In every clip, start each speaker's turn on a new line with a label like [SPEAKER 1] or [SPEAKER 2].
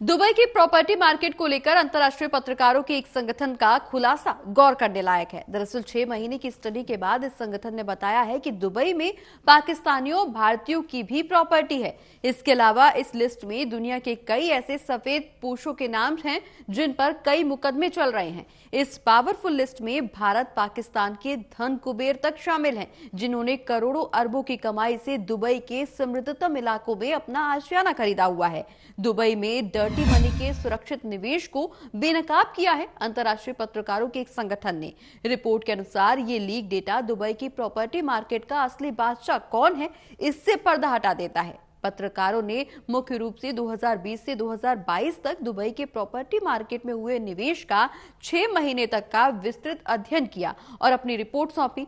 [SPEAKER 1] Dubai की property market को लेकर अंतर्राष्ट्रीय पत्रकारों के एक संगठन का खुलासा गौर करने लायक है। दरअसल 6 महीने की स्टडी के बाद इस संगठन ने बताया है कि दुबई में पाकिस्तानियों भारतीयों की भी प्रॉपर्टी है। इसके अलावा इस लिस्ट में दुनिया के कई ऐसे सफेद पोशों के नाम हैं जिन पर कई मुकदमे चल रहे हैं। इस पावरफुल लिस्ट में भारत पाकिस्तान के धन कुबेर तक शामिल हैं, जिन्होंने करोड़ों अरबों की कमाई से दुबई के समृद्धतम इलाकों में अपना आशियाना खरीदा हुआ है। दुबई में डर्टी मनी के सुरक्षित निवेश को बेनकाब किया है अंतर्राष्ट्रीय पत्रकारों के एक संगठन ने। रिपोर्ट के अनुसार ये लीक डेटा दुबई की प्रॉपर्टी मार्केट का असली बादशाह कौन है, इससे पर्दा हटा देता है। पत्रकारों ने मुख्य रूप से 2020 से 2022 तक दुबई के प्रॉपर्टी मार्केट में हुए निवेश का 6 महीने तक का विस्तृत अध्ययन किया और अपनी रिपोर्ट सौंपी।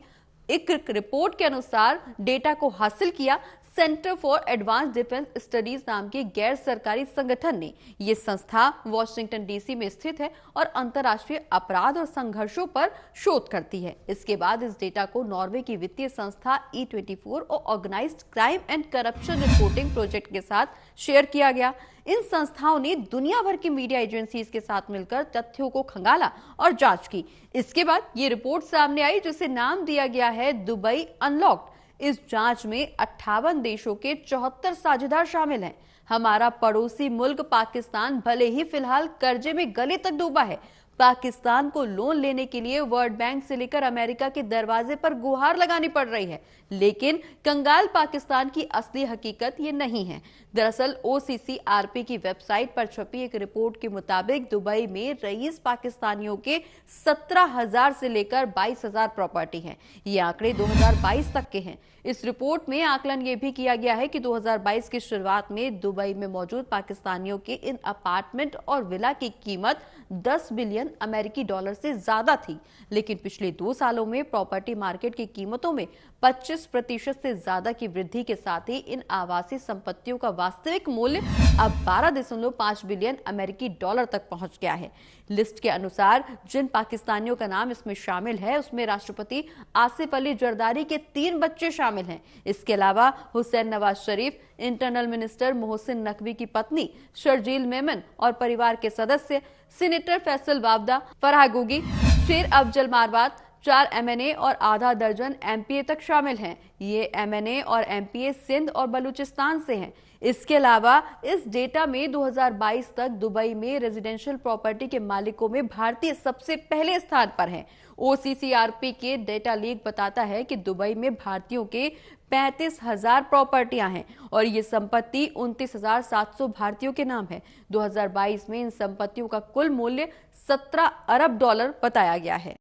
[SPEAKER 1] एक रिपोर्ट के अनुसार डेटा को हासिल किया centre for advance defence studies नाम के गैर सरकारी संगठन ने। यह संस्था वॉशिंगटन डीसी में स्थित है और अंतर्राष्ट्रीय अपराध और संघर्षों पर शोध करती है। इसके बाद इस डेटा को नॉर्वे की वित्तीय संस्था E24 और organized crime and corruption reporting project के साथ शेयर किया गया। इन संस्थाओं ने दुनिया भर की मीडिया एजेंसीज के साथ मिलकर तथ्यों को खंगाला और जांच की। इसके बाद ये रिपोर्ट सामने आई, जिसे नाम दिया गया है दुबई अनलॉक्ड। इस जांच में 58 देशों के 74 साझेदार शामिल हैं। हमारा पड़ोसी मुल्क पाकिस्तान भले ही फिलहाल कर्जे में गले तक डूबा है, पाकिस्तान को लोन लेने के लिए वर्ल्ड बैंक से लेकर अमेरिका के दरवाजे पर गुहार लगानी पड़ रही है, लेकिन कंगाल पाकिस्तान की असली हकीकत ये नहीं है। दरअसल OCCRP की वेबसाइट पर छपी एक रिपोर्ट के मुताबिक दुबई में रईस पाकिस्तानियों के 17,000 से लेकर 22,000 प्रॉपर्टी हैं। ये आंकड़े 2022 तक के हैं। इस रिपोर्ट में आकलन ये भी किया गया है कि 2022 की शुरुआत में दुबई में मौजूद पाकिस्तानियों के इन अपार्टमेंट और विला की कीमत 10 बिलियन अमेरिकी डॉलर से ज्यादा थी, लेकिन पिछले 2 सालों में प्रॉपर्टी मार्केट की कीमतों में 25% से ज्यादा की वृद्धि के साथ ही इन आवासीय संपत्तियों का वास्तविक मूल्य अब 12.5 बिलियन अमेरिकी डॉलर तक पहुंच गया है। लिस्ट के अनुसार जिन पाकिस्तानियों का नाम इसमें शामिल है, उसमें राष्ट्रपति आसिफ अली जरदारी के 3 बच्चे शामिल हैं। इसके अलावा हुसैन नवाज शरीफ, इंटरनल मिनिस्टर मोहसिन नकवी की पत्नी शर्जील मेमन और परिवार के सदस्य, सीनेटर फैसल वावदा, फराह गुगी, शेर अफजल मारवात, 4 MNA और आधा दर्जन MPA तक शामिल हैं। ये MNA और MPA सिंध और बलूचिस्तान से हैं। इसके अलावा इस डेटा में 2022 तक दुबई में रेजिडेंशियल प्रॉपर्टी के मालिकों में भारतीय सबसे पहले स्थान पर हैं। OCCRP के डेटा लीक बताता है कि दुबई में भारतीयों के 35,000 प्रॉपर्टियां हैं और ये संपत्ति 29,700 भारतीयों के नाम है। 2022 में इन संपत्तियों का कुल मूल्य $17 अरब बताया गया है।